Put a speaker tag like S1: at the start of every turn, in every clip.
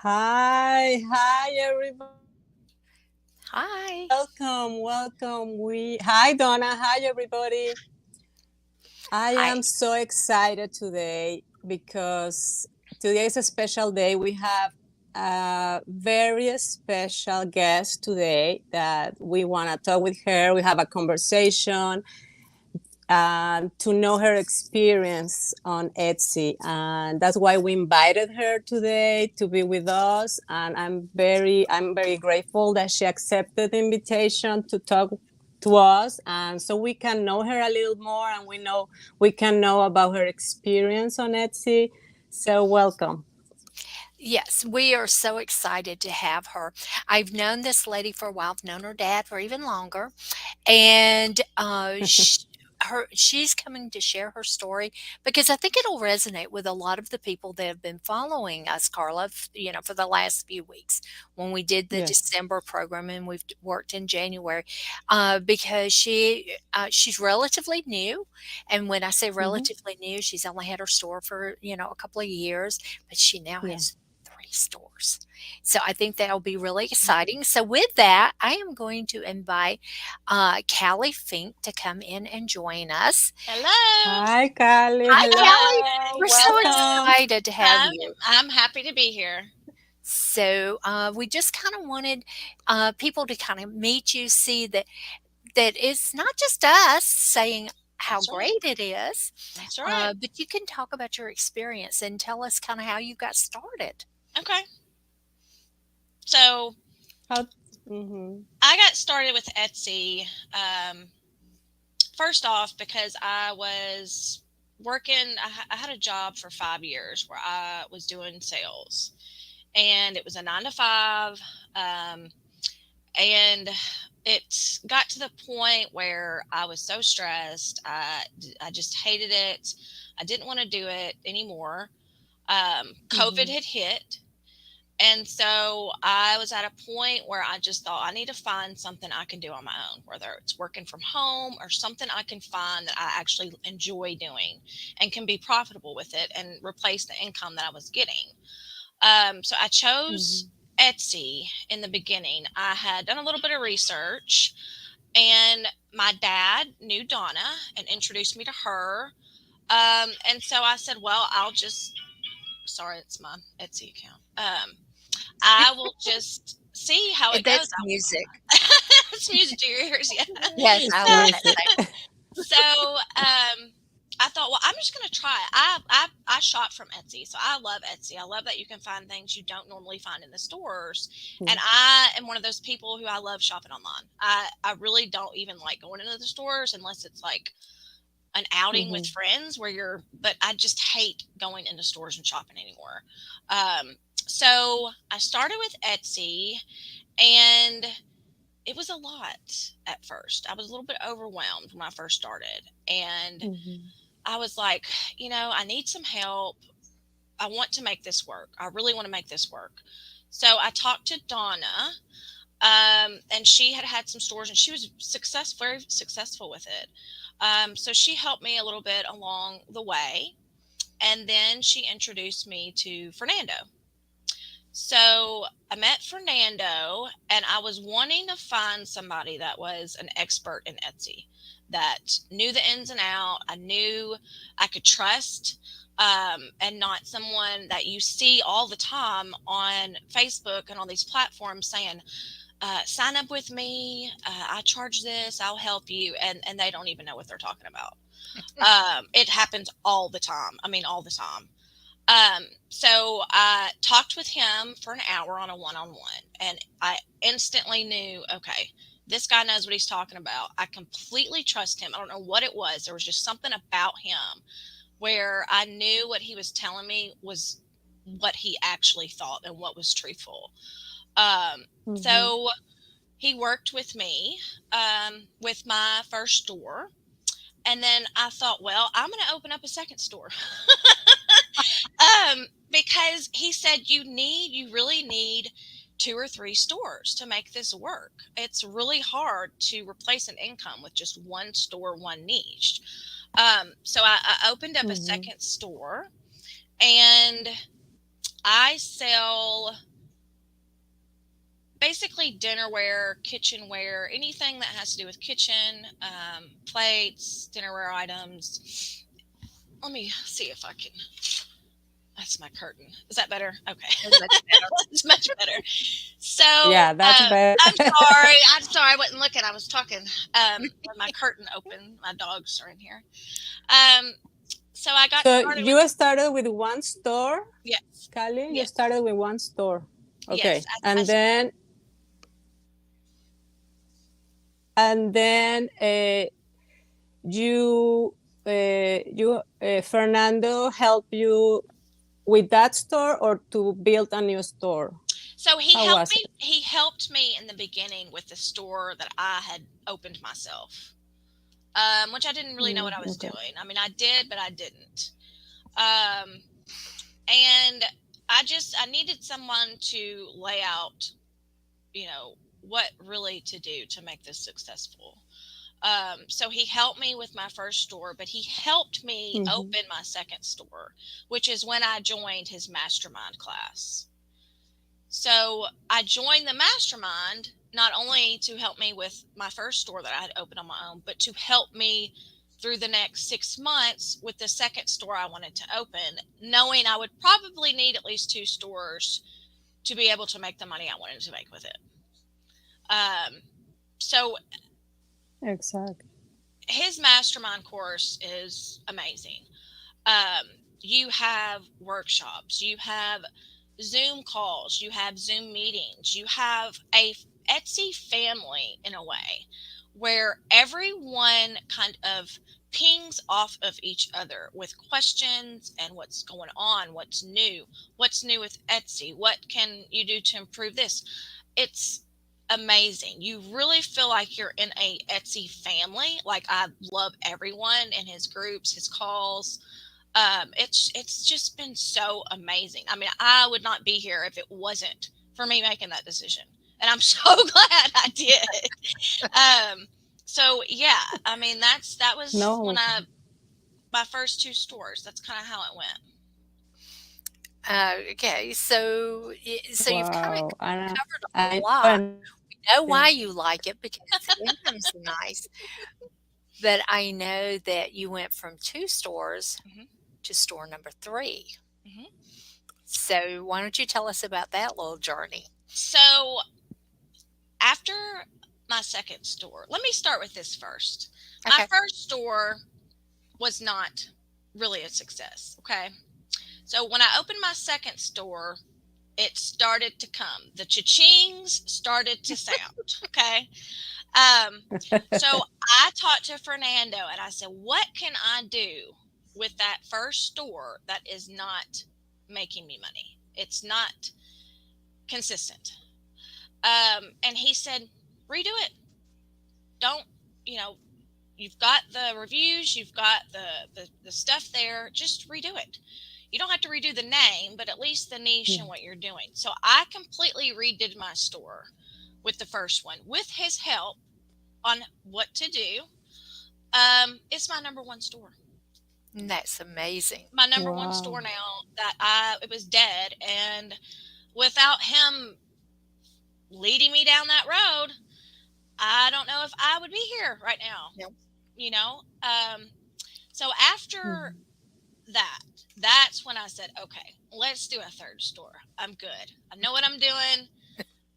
S1: Hi, everybody.
S2: Hi.
S1: Welcome. Hi, Donna. Hi, everybody. I
S2: Hi.
S1: am so excited today because today is a special day. We have a very special guest today that we want to talk with her. We have a conversation to know her experience on Etsy. And that's why we invited her today to be with us. And I'm very grateful that she accepted the invitation to talk to us. And so we can know her a little more and we can know about her experience on Etsy. So welcome.
S2: Yes, we are so excited to have her. I've known this lady for a while. I've known her dad for even longer, and she's coming to share her story because I think it'll resonate with a lot of the people that have been following us, Carla. For the last few weeks when we did the
S1: Yes.
S2: December program and we've worked in January, because she's relatively new, and when I say
S1: Hmm.
S2: relatively new, she's only had her store for a couple of years, but she now
S1: Yeah.
S2: has 3 stores. So I think that'll be really exciting. So with that, I am going to invite Callie Fink to come in and join us.
S3: Hello.
S1: Hi, Callie.
S2: Hi, Callie.
S1: Hello.
S2: We're so
S1: Welcome.
S2: excited to have
S3: I'm
S2: you.
S3: I'm happy to be here.
S2: So we just kind of wanted people to kind of meet you, see that it's not just us saying how
S3: That's right.
S2: great it is,
S3: That's right.
S2: but you can talk about your experience and tell us kind of how you got started.
S3: Okay. So
S1: How? Hmm.
S3: I got started with Etsy. First off, because I was working. I had a job for 5 years where I was doing sales, and it was a 9 to 5. Um, and it got to the point where I was so stressed. I just hated it. I didn't want to do it anymore. COVID
S1: Hmm.
S3: had hit. And so I was at a point where I just thought I need to find something I can do on my own, whether it's working from home or something I can find that I actually enjoy doing and can be profitable with it and replace the income that I was getting. So I chose
S1: Hmm.
S3: Etsy in the beginning. I had done a little bit of research, and my dad knew Donna and introduced me to her. And so I said, well, sorry, it's my Etsy account. I will just see how it goes.
S2: That's music.
S3: It's music to your ears, yeah.
S2: Yes,
S1: It's
S2: I love that
S1: music.
S2: same.
S3: So I thought, well, I'm just going to try it. I shop from Etsy, so I love Etsy. I love that you can find things you don't normally find in the stores, and I am one of those people who I love shopping online. I really don't even like going into the stores unless it's like an outing with
S1: Hmm.
S3: friends but I just hate going into stores and shopping anymore. So I started with Etsy, and it was a lot at first. I was a little bit overwhelmed when I first started. And
S1: Hmm.
S3: I was like, I need some help. I want to make this work. I really want to make this work. So I talked to Donna, and she had had some stores, and she was very successful with it. So she helped me a little bit along the way. And then she introduced me to Fernando. So I met Fernando, and I was wanting to find somebody that was an expert in Etsy, that knew the ins and out. I knew I could trust, and not someone that you see all the time on Facebook and on these platforms saying, sign up with me. I charge this. I'll help you. And they don't even know what they're talking about. It happens all the time. I mean, all the time. So I talked with him for an hour on a one-on-one, and I instantly knew, okay, this guy knows what he's talking about. I completely trust him. I don't know what it was. There was just something about him where I knew what he was telling me was what he actually thought and what was truthful.
S1: Hmm.
S3: So he worked with me, with my first store. And then I thought, well, I'm going to open up a second store. Because he said you really need 2 or 3 stores to make this work. It's really hard to replace an income with just one store, one niche. So I opened up a
S1: Hmm.
S3: second store, and I sell. basically dinnerware, kitchenware, anything that has to do with kitchen, plates, dinnerware items. Let me see if I can. That's my curtain. Is that better? Okay.
S2: That's much better.
S3: It's much better. So,
S1: Yeah, that's better.
S3: I'm sorry. I'm sorry. I wasn't looking. I was talking. With my curtain open. My dogs are in here. So I got
S1: So
S3: started
S1: you
S3: with,
S1: started with one store,
S3: yes,
S1: Callie? You
S3: yes,
S1: started with one store.
S3: yes.
S1: Okay. And then you Fernando helped you with that store or to build a new store?
S3: So
S1: How was it?
S3: he helped me in the beginning with the store that I had opened myself, which I didn't really know what I was
S1: Okay.
S3: doing. I mean, I did, but I didn't. Um, and I needed someone to lay out, what really to do to make this successful. So he helped me with my first store, but he helped me open my second store, which is when I joined his mastermind class. So I joined the mastermind not only to help me with my first store that I had opened on my own, but to help me through the next 6 months with the second store I wanted to open, knowing I would probably need at least 2 stores to be able to make the money I wanted to make with it. So
S1: Exactly.
S3: his mastermind course is amazing. You have workshops, you have Zoom calls, you have Zoom meetings, you have a Etsy family in a way where everyone kind of pings off of each other with questions and what's going on, what's new with Etsy, what can you do to improve this. It's amazing. You really feel like you're in a Etsy family. Like, I love everyone in his groups, his calls. It's just been so amazing. I mean, I would not be here if it wasn't for me making that decision, and I'm so glad I did. So yeah, I mean, that was when
S1: No.
S3: my first 2 stores. That's kind of how it went.
S2: Okay, so you've kind of
S1: Wow. And
S2: covered a
S1: I
S2: lot.
S1: and
S2: We know
S1: yeah.
S2: why you like it because the income's nice, but I know that you went from 2 stores
S3: hmm
S2: to store number 3.
S3: hmm
S2: So why don't you tell us about that little journey?
S3: So after my second store, let me start with this first. My
S2: Okay.
S3: first store was not really a success. Okay. So when I opened my second store, it started to come. The cha-chings started to sound. Okay. Um, so I talked to Fernando and I said, what can I do with that first store that is not making me money? It's not consistent. And he said, redo it. Don't, you know, you've got the reviews, you've got the stuff there, just redo it. You don't have to redo the name, but at least the niche and what you're doing. So I completely redid my store with the first one with his help on what to do. It's my number one store.
S2: That's amazing.
S3: My number one
S1: Wow.
S3: store now that it was dead, and without him leading me down that road, I don't know if I would be here right now.
S2: Yep.
S3: You know, so after that, that's when I said, okay, let's do a third store. I'm good. I know what I'm doing.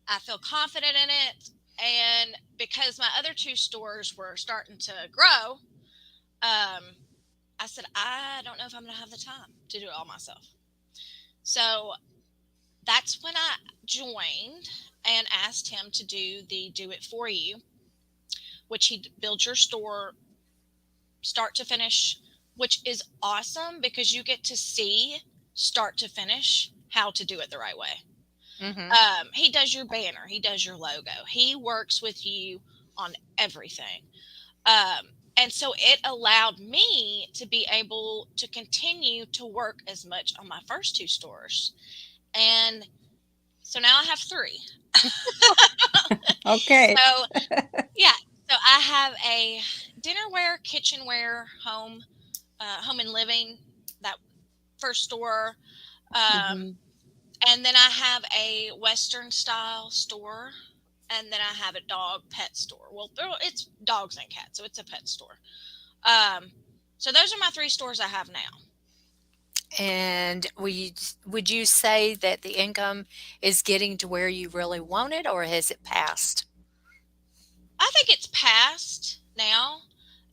S3: I feel confident in it. And because my other 2 stores were starting to grow, I said, I don't know if I'm going to have the time to do it all myself. So that's when I joined and asked him to do it for you, which he builds your store start to finish, which is awesome because you get to see start to finish how to do it the right way.
S2: Mm-hmm.
S3: He does your banner, he does your logo, he works with you on everything. And so it allowed me to be able to continue to work as much on my first 2 stores. And so now I have 3.
S1: Okay.
S3: So yeah, so I have a dinnerware, kitchenware, home and living, that first store. Um, And then I have a Western style store. And then I have a dog pet store. Well, it's dogs and cats, so it's a pet store. Um, so those are my three stores I have now.
S2: And would you say that the income is getting to where you really want it, or has it passed?
S3: I think it's past now.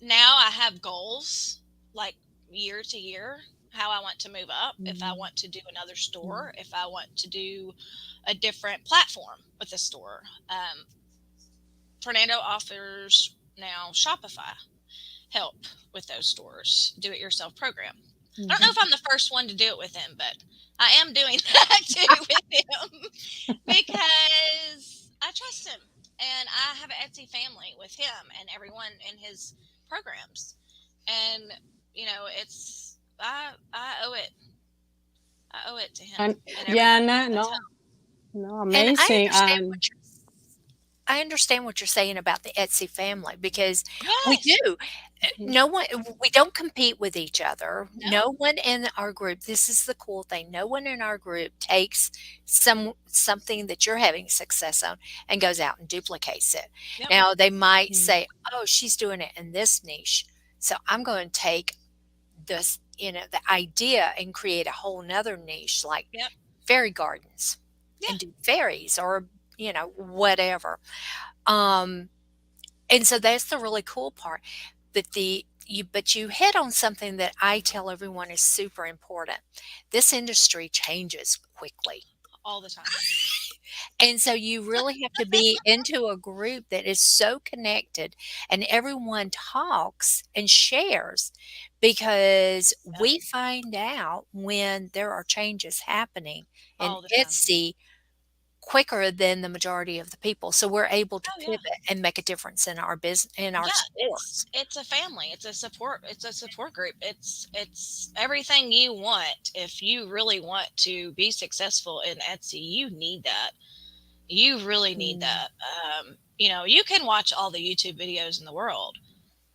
S3: Now I have goals like year to year, how I want to move up, if I want to do another store, if I want to do a different platform with the store. Fernando offers now Shopify help with those stores, do it yourself program. I don't know if I'm the first one to do it with him, but I am doing that too with him because I trust him and I have an Etsy family with him and everyone in his programs. And it's I owe it. I owe it to him
S1: And
S3: and
S1: yeah,
S3: everybody
S1: no,
S3: that's
S1: no,
S3: helped.
S1: no,
S2: And
S1: amazing. And
S2: I understand what you're saying about the Etsy family because we
S3: Yes.
S2: do. No one, we don't compete with each other.
S3: No.
S2: No one in our group, this is the cool thing. No one in our group takes something that you're having success on and goes out and duplicates it.
S3: Yep.
S2: Now they might say, "Oh, she's doing it in this niche, so I'm going to take this, the idea and create a whole nother niche like
S3: Yep.
S2: fairy gardens
S3: Yeah.
S2: and do fairies or whatever." And so that's the really cool part. But you hit on something that I tell everyone is super important. This industry changes quickly.
S3: All the time.
S2: And so you really have to be into a group that is so connected and everyone talks and shares because we find out when there are changes happening in
S3: All the time.
S2: Etsy quicker than the majority of the people. So we're able to
S3: Oh yeah.
S2: pivot and make a difference in our business, in our
S3: Yeah,
S2: stores.
S3: it's a family. It's a support group. It's everything you want. If you really want to be successful in Etsy, you need that. You really need that. You can watch all the YouTube videos in the world,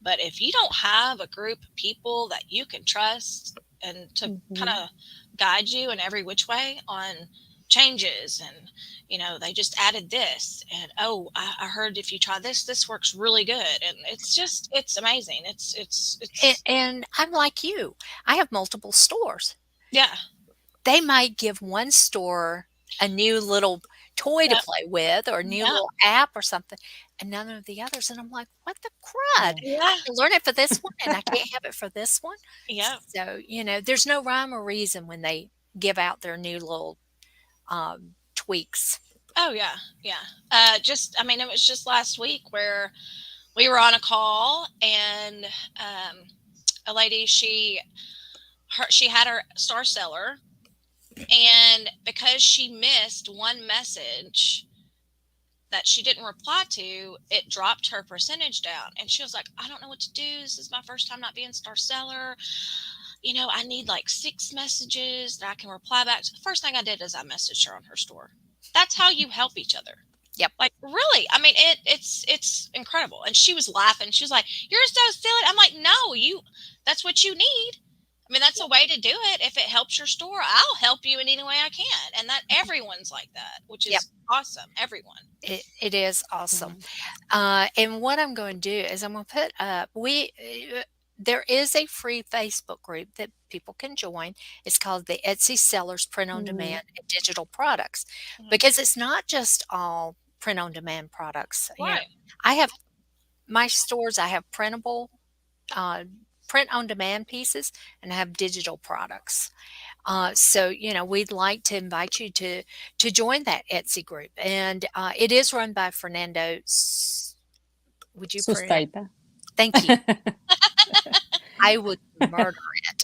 S3: but if you don't have a group of people that you can trust and to kind of guide you in every which way on changes and they just added this and I heard if you try this works really good and it's amazing. It's
S2: And I'm like you. I have multiple stores.
S3: yeah.
S2: They might give one store a new little toy to
S3: Yep.
S2: play with or a new
S3: Yep.
S2: little app or something, and none of the others. And I'm like, what the crud?
S3: Yeah.
S2: I can learn it for this one and I can't have it for this one.
S3: Yep.
S2: So, there's no rhyme or reason when they give out their new little tweaks.
S3: Oh yeah. Yeah. It was just last week where we were on a call and a lady, she had her star seller, and because she missed one message that she didn't reply to, it dropped her percentage down. And she was like, I don't know what to do. This is my first time not being star seller. I need like 6 messages that I can reply back. So the first thing I did is I messaged her on her store. That's how you help each other.
S2: Yep.
S3: Like really, it's incredible. And she was laughing. She was like, "You're so silly." I'm like, "No, that's what you need. That's a way to do it. If it helps your store, I'll help you in any way I can." And that everyone's like that, which is awesome. Everyone.
S2: It is awesome. And what I'm going to do is I'm going to put up, there is a free Facebook group that people can join. It's called the Etsy Sellers Print on Demand and Digital Products, because it's not just all print on demand products.
S3: Right.
S2: I have my stores, I have printable, print on demand pieces, and I have digital products. So, we'd like to invite you to join that Etsy group. And it is run by Fernando. Would you pronounce?
S1: Sustaita.
S2: Thank you. I would murder it.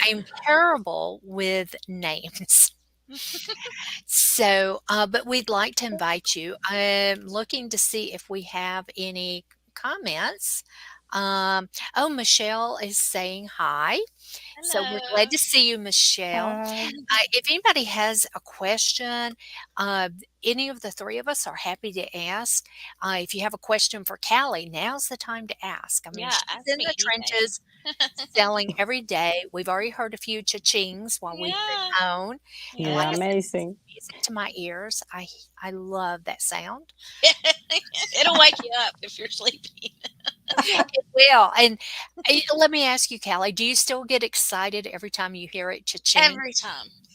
S2: I'm terrible with names. So, but we'd like to invite you. I'm looking to see if we have any comments. Oh, Michelle is saying hi. So we're glad
S3: Hello.
S2: to see you, Michelle. If anybody has a question, uh, any of the three of us are happy to ask. If you have a question for Callie, now's the time to ask. I mean,
S3: Yeah,
S2: she's
S3: ask
S2: in
S3: me
S2: the
S3: anything.
S2: trenches selling every day. We've already heard a few cha-chings while we've
S3: Yeah,
S2: been on. And like
S1: Yeah,
S2: I
S3: yeah.
S2: said, it's
S1: amazing.
S2: music to my ears. I love that sound.
S3: It'll wake you up if you're sleeping.
S2: It will. And let me ask you, Callie, do you still get excited every time you hear it cha-ching?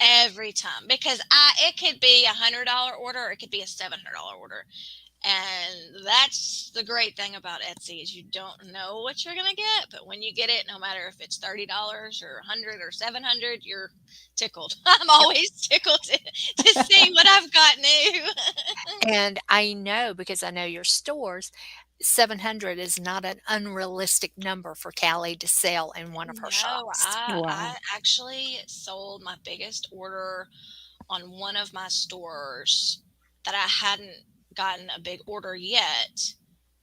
S3: Every time, because I it could be $100 order, or it could be a $700 order, and that's the great thing about Etsy is you don't know what you're gonna get, but when you get it, no matter if it's $30 or 100 or 700, you're tickled. I'm always tickled to see what I've got new.
S2: And I know because I know your stores, 700 is not an unrealistic number for Callie to sell in one of her
S3: No,
S2: shops.
S3: I
S1: Wow.
S3: actually sold my biggest order on one of my stores that I hadn't gotten a big order yet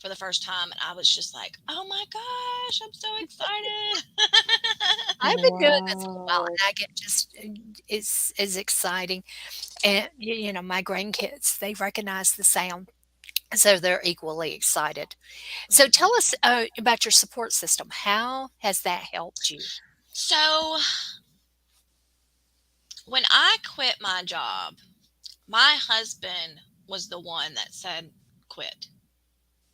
S3: for the first time, and I was just like, "Oh my gosh, I'm so excited."
S2: I've been doing this a while,
S1: Wow.
S2: and I get just it's is exciting. And my grandkids, they recognize the sound, so they're equally excited. So tell
S3: Mhm.
S2: us about your support system. How has that helped you?
S3: So, when I quit my job, my husband was the one that said, "Quit.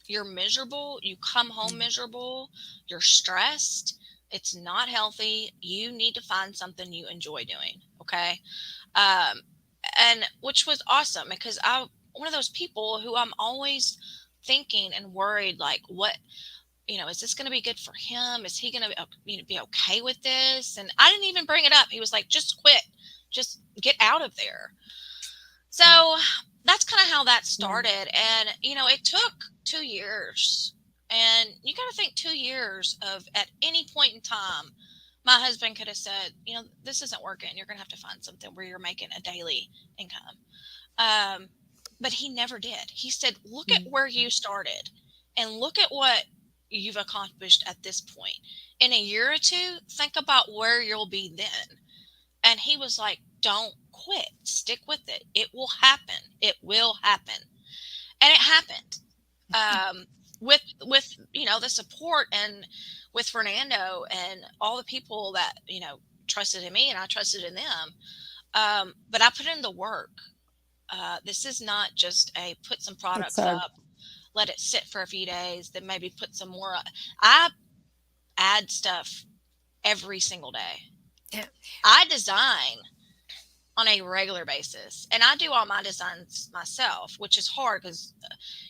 S3: You're miserable, you come home
S2: Mm,
S3: miserable, you're stressed, it's not healthy, you need to find something you enjoy doing, okay?" Um, and which was awesome because I one of those people who I'm always thinking and worried, like, what, is this going to be good for him? Is he going to be okay with this? And I didn't even bring it up. He was like, just quit, just get out of there.
S2: mm,
S3: So that's kind of how that
S1: Mm.
S3: started. And, it took 2 years. And you got to think 2 years of at any point in time, my husband could have said, this isn't working. You're going to have to find something where you're making a daily income. Um, but he never did. He said, look at
S2: mm.
S3: where you started and look at what you've accomplished at this point. In a year or two, think about where you'll be then. And he was like, don't quit, stick with it. It will happen. It will happen. And it happened. With the support and with Fernando and all the people that, trusted in me and I trusted in them. But I put in the work. This is not just a put some products
S1: Exactly.
S3: up, let it sit for a few days, then maybe put some more. I add stuff every single day.
S2: Yeah.
S3: I design on a regular basis, and I do all my designs myself, which is hard because,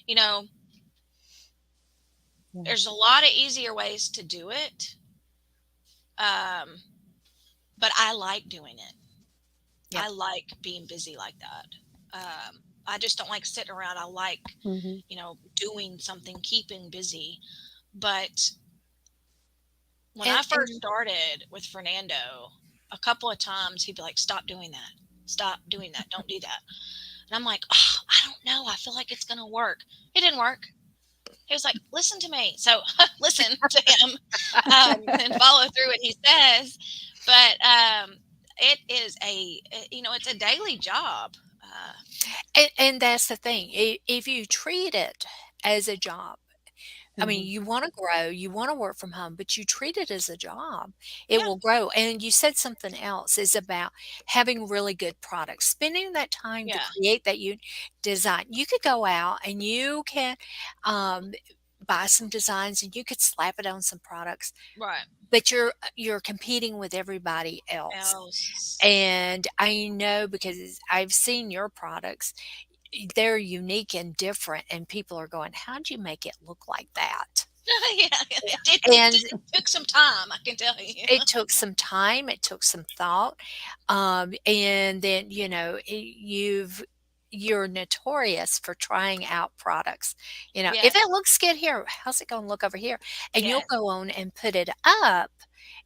S3: you know,
S1: Yeah.
S3: there's a lot of easier ways to do it. Um, but I like doing it.
S2: Yeah.
S3: I like being busy like that. I just don't like sitting around. I like,
S1: Mhm.
S3: doing something, keeping busy. But when
S2: And
S3: I first
S2: and
S3: started with Fernando, a couple of times he'd be like, "Stop doing that. Stop doing that. Don't do that." And I'm like, "Oh, I don't know. I feel like it's going to work." It didn't work. He was like, "Listen to me." So listen to him, and follow through what he says. But it is it's a daily job.
S2: and that's the thing. If you treat it as a job, I mean,
S1: Mhm.
S2: you wanna grow, you wanna work from home, but you treat it as a job, it
S3: Yeah,
S2: will grow, and you said something else is about having really good products, spending that time to
S3: yeah,
S2: create that you design. You could go out and you can, um, buy some designs and you could slap it on some products,
S3: right.
S2: but you're competing with everybody else,
S3: Else,
S2: and I know because I've seen your products, they're unique and different, and people are going, "How'd you make it look like that?"
S3: yeah,
S2: Yeah,
S3: it
S2: and
S3: took some time. I can tell you.
S2: it took some time, it took some thought, and then, you're notorious for trying out products. "If
S3: Yes,
S2: it looks good here, how's it gonna look over here?" And you'll
S3: yes.
S2: go on and put it up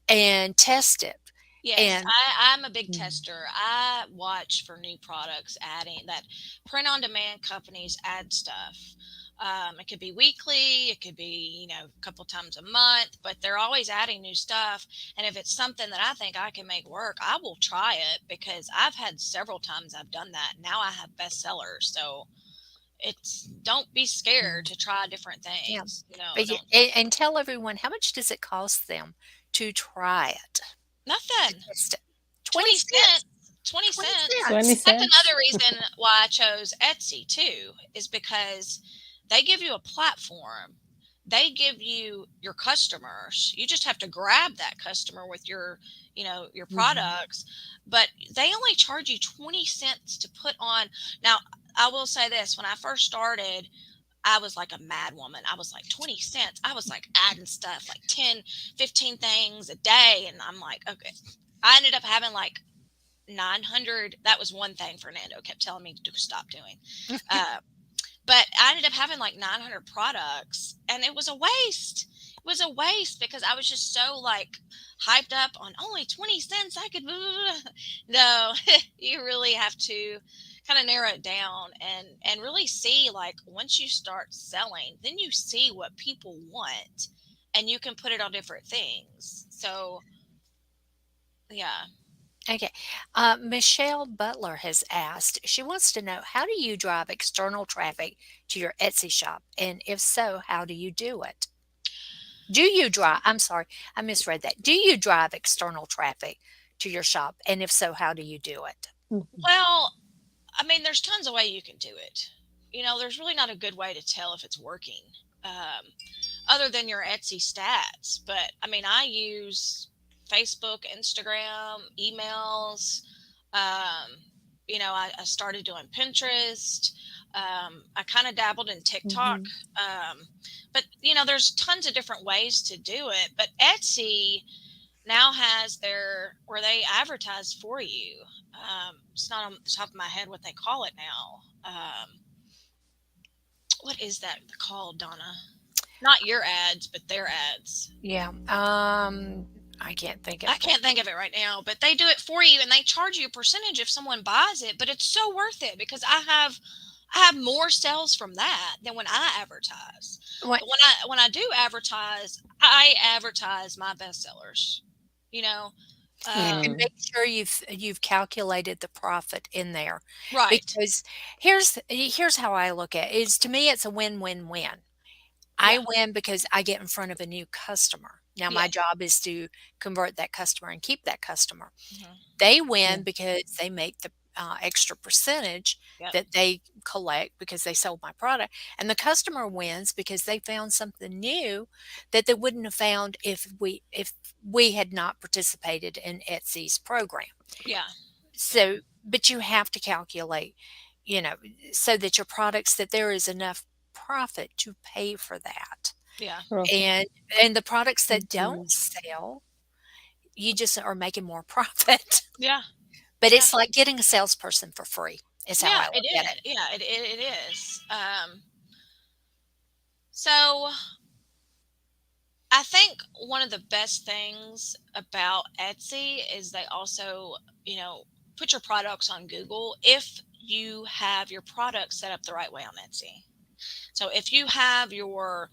S2: and test it,
S3: Yes,
S2: and
S3: I'm a big
S1: Mm.
S3: tester. I watch for new products adding that print on demand companies add stuff. It could be weekly, it could be, a couple times a month, but they're always adding new stuff. And if it's something that I think I can make work, I will try it, because I've had several times I've done that. Now I have bestsellers. So it's, don't be scared to try different
S2: Yeah.
S3: things.
S2: But
S3: Don't,
S2: and tell everyone, how much does it cost them to try it, to
S3: nothing.
S2: test it? 20
S3: 20
S2: cents.
S3: cents. 20
S2: 20
S3: cents.
S1: 20
S2: cents.
S3: That's
S1: cents.
S3: another reason why I chose Etsy too, is because they give you a platform. They give you your customers. You just have to grab that customer with your
S1: Mhm.
S3: products, but they only charge you 20 cents to put on. Now, I will say this, when I first started, I was like a mad woman. I was like, 20 cents. I was like adding stuff like 10, 15 things a day. And I'm like, okay. I ended up having like 900. That was one thing Fernando kept telling me to stop doing. Uh, but I ended up having like 900 products, and it was a waste. It was a waste because I was just so like hyped up on only 20 cents. I could, no, you really have to kind of narrow it down and really see, like, once you start selling, then you see what people want and you can put it on different things. So, yeah.
S2: Okay. Michelle Butler has asked, she wants to know, how do you drive external traffic to your Etsy shop? And if so, how do you do it? Do you drive, I'm sorry, I misread that. Do you drive external traffic to your shop? And if so, how do you do it?
S1: Mhm.
S3: Well, I mean, there's tons of way you can do it. There's really not a good way to tell if it's working, other than your Etsy stats. But I mean, I use Facebook, Instagram, emails. Um, I started doing Pinterest. I kind of dabbled in TikTok.
S1: Mhm.
S3: But, there's tons of different ways to do it. But Etsy now has their where they advertise for you. It's not on the top of my head what they call it now. What is that called, Donna? Not your ads, but their ads.
S2: Yeah. I can't think
S3: I
S2: of it.
S3: can't think of it right now, but they do it for you and they charge you a percentage if someone buys it, but it's so worth it because I have more sales from that than when I advertise.
S2: What?
S3: But when I do advertise, I advertise my bestsellers. You know,
S2: And
S1: Mm.
S2: make sure you've calculated the profit in there,
S3: right.
S2: because here's how I look at it, is to me it's a win-win-win. I
S3: Yeah.
S2: win because I get in front of a new customer. Now my
S3: Yes.
S2: job is to convert that customer and keep that customer.
S3: Hmm.
S2: They
S1: Yeah.
S2: win because they make the extra percentage
S3: Yep.
S2: that they collect because they sold my product, and the customer wins because they found something new that they wouldn't have found if we had not participated in Etsy's program.
S3: Yeah. Yeah.
S2: So, but you have to calculate, you know, so that your products, that there is enough profit to pay for that.
S3: Yeah.
S1: Profit.
S2: And the products that don't
S1: Mhm.
S2: sell, you just are making more profit.
S3: Yeah.
S2: But
S3: Yeah.
S2: it's like getting a salesperson for free, is how
S3: Yeah.
S2: I
S3: It
S2: look at
S3: is.
S2: it.
S3: Yeah. It is. So I think one of the best things about Etsy is they also, put your products on Google if you have your products set up the right way on Etsy. So if you have your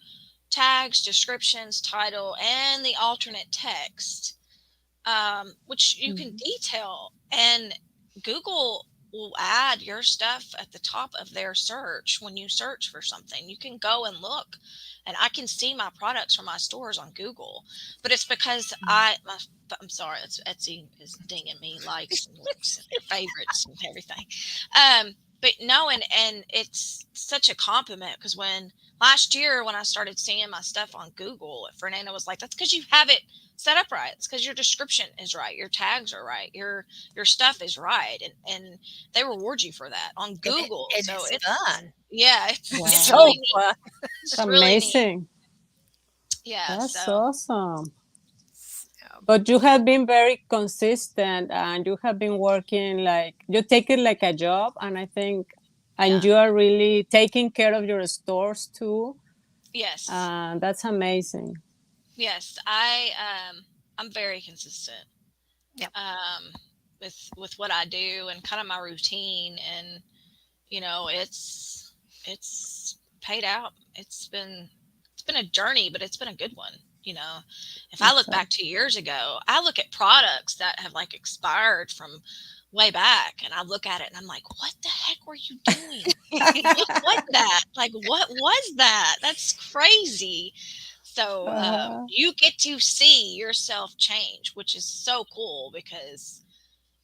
S3: tags, descriptions, title, and the alternate text, which you can
S1: Mhm.
S3: detail, and Google will add your stuff at the top of their search when you search for something. You can go and look, and I can see my products from my stores on Google. But it's because I'm sorry, Etsy is dinging me likes and links and favorites and everything. But no, and it's such a compliment because when last year when I started seeing my stuff on Google, Fernanda was like, "That's because you have it set up right. It's because your description is right, your tags are right, your stuff is right, and they reward you for that on
S2: And it
S3: Google.
S2: and
S3: So
S2: it's
S3: it's
S2: fun.
S3: yeah,
S2: It's
S3: it's
S1: Wow.
S2: so
S3: really neat.
S2: fun.
S1: It's
S3: It's really neat.
S1: amazing.
S3: Yeah.
S1: That's
S3: So
S1: awesome.
S2: So,
S1: But you have been very consistent and you have been working like you take it like a job. And I think, and
S3: yeah.
S1: you are really taking care of your stores too.
S3: Yes.
S1: And that's amazing.
S3: Yes. I'm very consistent.
S2: yep.
S3: Um, with what I do and kind of my routine, and it's paid out. It's been a journey, but it's been a good one. If I look
S1: Exactly.
S3: back 2 years ago, I look at products that have like expired from way back, and I look at it and I'm like, what the heck were you doing? What was that? Like, what was that? That's crazy. So
S1: Uh,
S3: you get to see yourself change, which is so cool because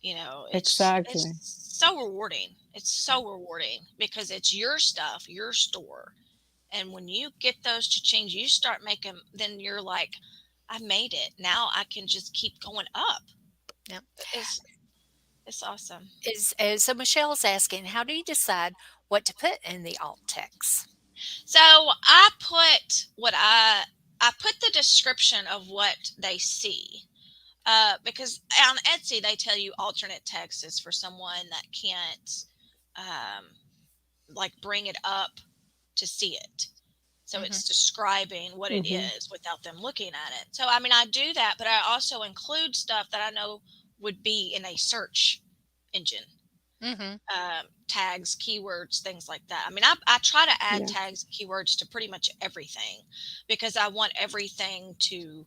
S3: it's
S1: exactly.
S3: so rewarding. It's so rewarding because it's your stuff, your store, and when you get those to change, you start making. Then you're like, I've made it. Now I can just keep going up.
S2: Yeah.
S3: It's it's awesome.
S2: So Michelle's asking, how do you decide what to put in the alt text?
S3: So I put the description of what they see. Because on Etsy they tell you alternate text is for someone that can't um, like bring it up to see it. So
S2: Hmm.
S3: it's describing what it
S1: Hmm.
S3: is without them looking at it. So I mean, I do that, but I also include stuff that I know would be in a search engine.
S2: Hmm.
S3: Tags, keywords, things like that. I mean, I try to add
S1: Yeah.
S3: tags and keywords to pretty much everything because I want everything to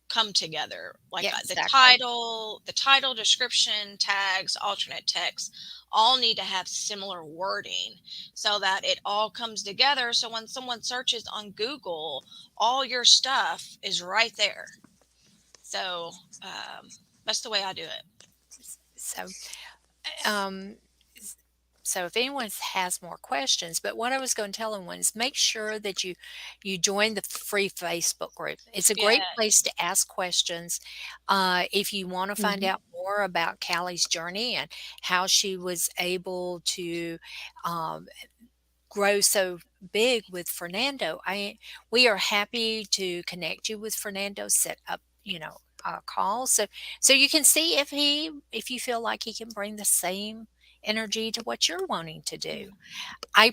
S3: come together. Like
S2: Yeah,
S3: the
S2: exactly.
S3: title, description, tags, alternate text all need to have similar wording so that it all comes together. So when someone searches on Google, all your stuff is right there. So that's the way I do it.
S2: So, um, so if anyone has more questions, but what I was going to tell everyone is make sure that you join the free Facebook group. It's a
S3: Yeah.
S2: great place to ask questions. If you want to find
S1: Hmm.
S2: out more about Callie's journey and how she was able to um, grow so big with Fernando, we are happy to connect you with Fernando. Set up, a call so you can see if you feel like he can bring the same energy to what you're wanting to do. I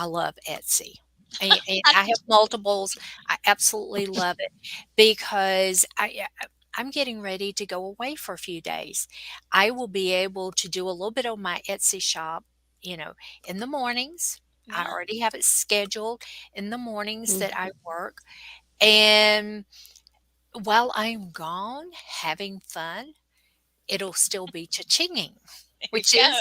S2: love Etsy. And
S3: I,
S2: I have multiples. I absolutely love it because I'm getting ready to go away for a few days. I will be able to do a little bit of my Etsy shop, you know, in the mornings. I
S3: yeah.
S2: already have it scheduled in the mornings that I
S1: Hmm.
S2: work. And while I'm gone having fun, it'll still be cha-chinging,
S3: There you
S2: which
S3: go.
S2: is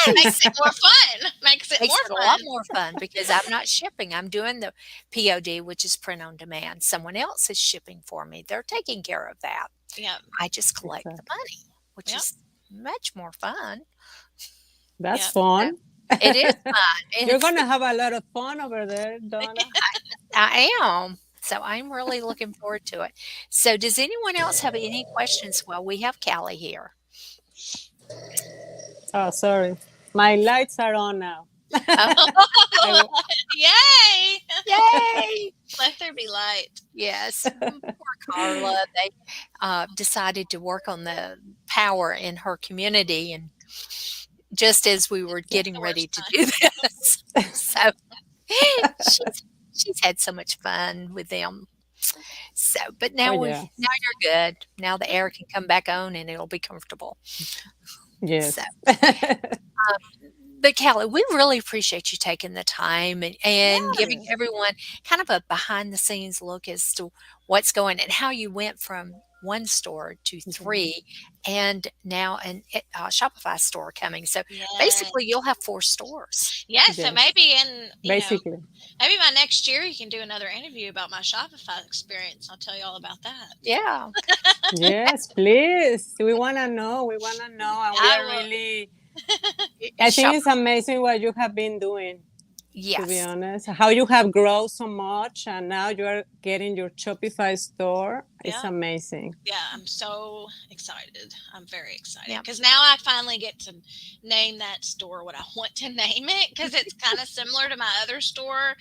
S3: Makes
S2: nice.
S3: it more fun. Makes it
S2: Makes
S3: more
S2: it a lot
S3: fun.
S2: more fun because I'm not shipping. I'm doing the POD, which is print on demand. Someone else is shipping for me. They're taking care of that.
S3: Yeah.
S2: I just collect the
S1: Exactly.
S2: money, which
S3: Yep.
S2: is much more fun.
S1: That's
S3: Yep.
S2: So
S1: fun.
S2: it is fun. And
S1: You're gonna have a lot of fun over there, Donna.
S2: I am. So I'm really looking forward to it. So does anyone else have any questions? Well, we have Callie here.
S1: Oh, sorry. My lights are on now. I
S3: Oh,
S1: w-
S3: yay!
S2: Yay!
S3: Let there be light.
S2: Yes, poor Carla. They decided to work on the power in her community, and just as we were
S1: yeah.
S3: It's
S2: getting
S3: the
S2: ready
S3: worst
S2: to
S3: time.
S2: do this, so she's had so much fun with them. So, but
S1: Oh
S2: now
S1: yeah.
S2: you're good. Now the air can come back on, and it'll be comfortable. So,
S1: Yes.
S2: but Callie, we really appreciate you taking the time and giving
S1: Yes.
S2: everyone kind of a behind the scenes look as to what's going and how you went from one store to
S1: Yeah.
S2: three and now a Shopify store coming. So
S3: Yes.
S2: basically, you'll have four stores.
S3: Yes. So
S1: Yes.
S3: maybe
S1: Basically.
S3: maybe by next year you can do another interview about my Shopify experience. I'll tell you all about that.
S2: Yeah.
S1: Yes, please. We wanna know. We wanna know. And we
S3: I
S1: are
S3: will.
S1: really I think
S2: Shop.
S1: it's amazing what you have been doing, to be
S2: Yes.
S1: honest. How you have grown so much and now you are getting your Shopify store. It's
S3: Yeah.
S1: amazing.
S3: Yeah, I'm so excited. I'm very excited
S2: Yeah.
S3: because now I finally get to name that store what I want to name it because it's kind of similar to my other store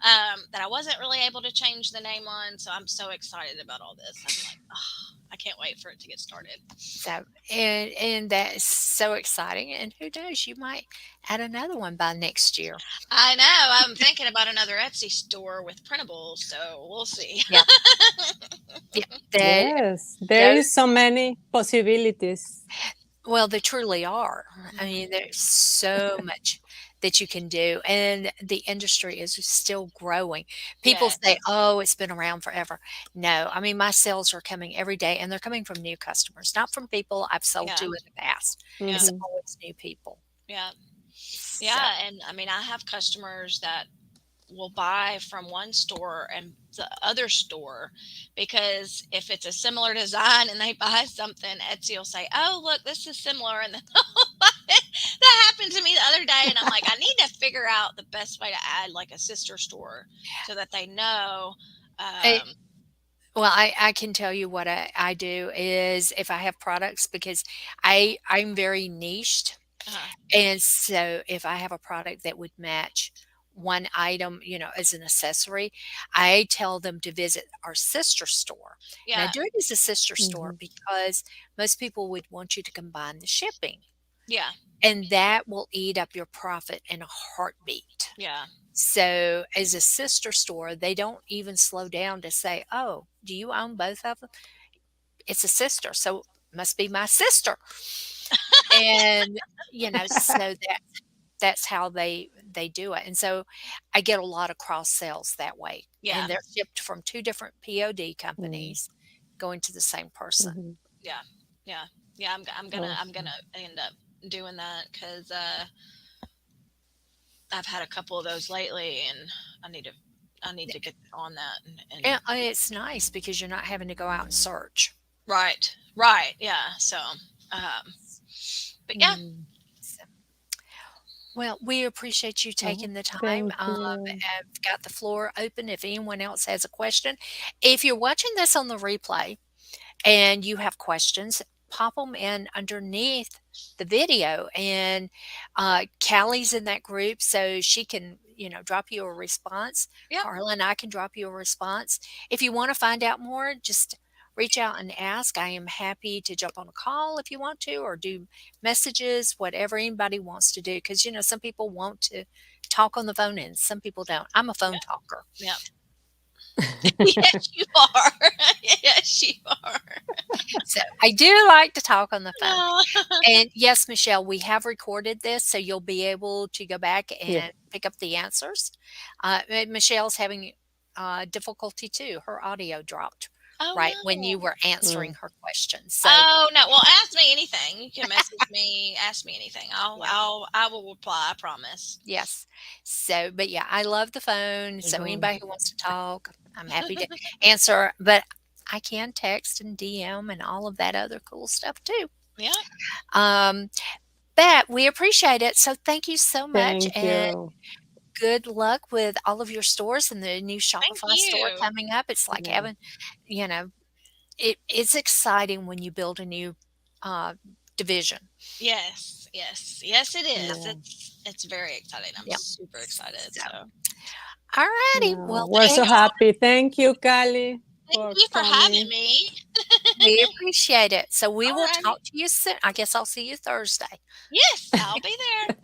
S3: that I wasn't really able to change the name on. So I'm so excited about all this. I'm like, oh, I can't wait for it to get started.
S2: So and that's so exciting. And who knows, you might add another one by next year.
S3: I know. I'm thinking about another Etsy store with printables, so we'll see.
S2: Yeah. Yeah. That
S1: Yes, there
S2: those
S1: is so many possibilities.
S2: Well, they truly are. I
S3: Mhm.
S2: mean, there's so much that you can do, and the industry is still growing. People say,
S3: Yes.
S2: "Oh, it's been around forever." No, I mean, my sales are coming every day, and they're coming from new customers, not from people I've sold
S3: Yeah.
S2: to in the past.
S3: Yeah.
S2: It's
S1: Mhm.
S2: always new people.
S3: Yeah.
S2: So,
S3: Yeah. And I mean, I have customers that will buy from one store and the other store because if it's a similar design and they buy something, Etsy will say, "Oh, look, this is similar," and then that happened to me the other day, and I'm like, I need to figure out the best way to add like a sister store so that they know.
S2: I
S3: Um,
S2: well, I can tell you what I do is if I have products because I'm very niched.
S3: uh,
S2: And so if I have a product that would match one item, as an accessory, I tell them to visit our sister store. And I
S3: yeah,
S2: do it as a sister store
S1: Mhm.
S2: because most people would want you to combine the shipping,
S3: yeah,
S2: and that will eat up your profit in a heartbeat.
S3: yeah.
S2: So as a sister store, they don't even slow down to say, "Oh, do you own both of them?" It's a sister, so must be my sister. And so that's how they do it, and so I get a lot of cross sales that way,
S3: Yeah,
S2: and they're shipped from 2 different POD
S1: Mm.
S2: companies going to the same person.
S1: Mhm.
S3: yeah, yeah, yeah. I'm gonna
S1: Awesome.
S3: end up doing that because I've had a couple of those lately, and I need to I need to get on that and
S2: And it's nice because you're not having to go out and search.
S3: right, right, yeah. So, but yeah,
S1: Mm.
S2: So, well, we appreciate you
S1: Oh,
S2: taking the time.
S1: thank you.
S2: I've got the floor open if anyone else has a question. If you're watching this on the replay and you have questions, pop them in underneath the video. And Callie's in that group, so she can, drop you a response.
S3: yeah.
S2: Carla and I can drop you a response. If you want to find out more, just reach out and ask. I am happy to jump on a call if you want to, or do messages, whatever anybody wants to do. Because, some people want to talk on the phone and some people don't. I'm a phone talker.
S3: Yeah. Yes, you are. Yes, you are.
S2: So I do like to talk on the phone.
S3: Oh,
S2: And yes, Michelle, we have recorded this, so you'll be able to go back
S1: Yes.
S2: and pick up the answers. And Michelle's having difficulty too. Her audio dropped
S3: oh
S2: right when you
S3: no.
S2: were answering
S1: Mm.
S2: her questions. So
S3: Oh no. Well, ask me anything. You can message me. Ask me anything.
S2: yeah,
S3: I will reply. I promise.
S2: yes. So, but yeah, I love the phone. So
S1: Mhm.
S2: anybody who wants to talk, I'm happy to answer. But I can text and DM and all of that other cool stuff too.
S3: Yeah.
S2: Um, but we appreciate it. So thank you so much.
S1: Thank
S2: And
S1: you.
S2: good luck with all of your stores and the new
S3: Thank
S2: Shopify store
S3: you.
S2: coming up. It's like
S1: Yeah.
S2: having, you know, it's exciting when you build a new uh, division.
S3: Yes. Yes. Yes. It is.
S1: Yeah.
S3: It's very exciting. I'm
S2: Yeah.
S3: super excited.
S2: So,
S3: So
S2: all righty.
S1: Yeah.
S2: Well,
S1: We're
S3: thank
S1: so
S2: thank
S3: y'all.
S1: happy. Thank you, Callie,
S3: Thank
S1: for
S3: you for having
S1: coming.
S3: me.
S2: we appreciate it. So we will
S3: Alrighty.
S2: talk to you soon. I guess I'll see you Thursday.
S3: Yes, I'll be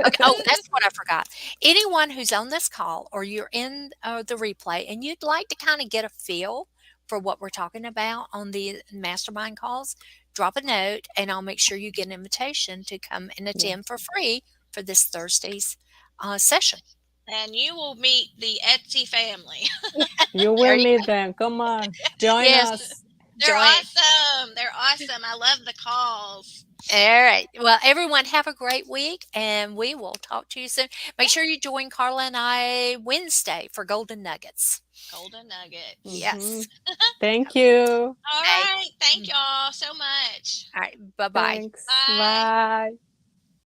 S2: Okay. Oh,
S3: there.
S2: that's what I forgot. Anyone who's on this call or you're in the replay and you'd like to kind of get a feel for what we're talking about on the mastermind calls, drop a note and I'll make sure you get an invitation to come and
S1: Yeah.
S2: attend for free for this Thursday's session.
S3: And you will meet the Etsy family.
S1: You
S2: There
S1: will
S2: you
S1: meet them. Come on. Join
S2: Yes,
S1: us.
S3: They're
S2: join it.
S3: awesome. They're awesome. I love the calls.
S2: All right. Well, everyone have a great week and we will talk to you soon. Make
S3: Yeah.
S2: sure you join Carla and I Wednesday for Golden Nuggets.
S3: Golden nuggets.
S1: Hmm.
S2: Yes.
S1: Thank you.
S3: All
S2: Okay.
S3: right. Thank y'all so much.
S2: All right. Bye-bye.
S1: Thanks.
S3: Bye.
S1: Bye.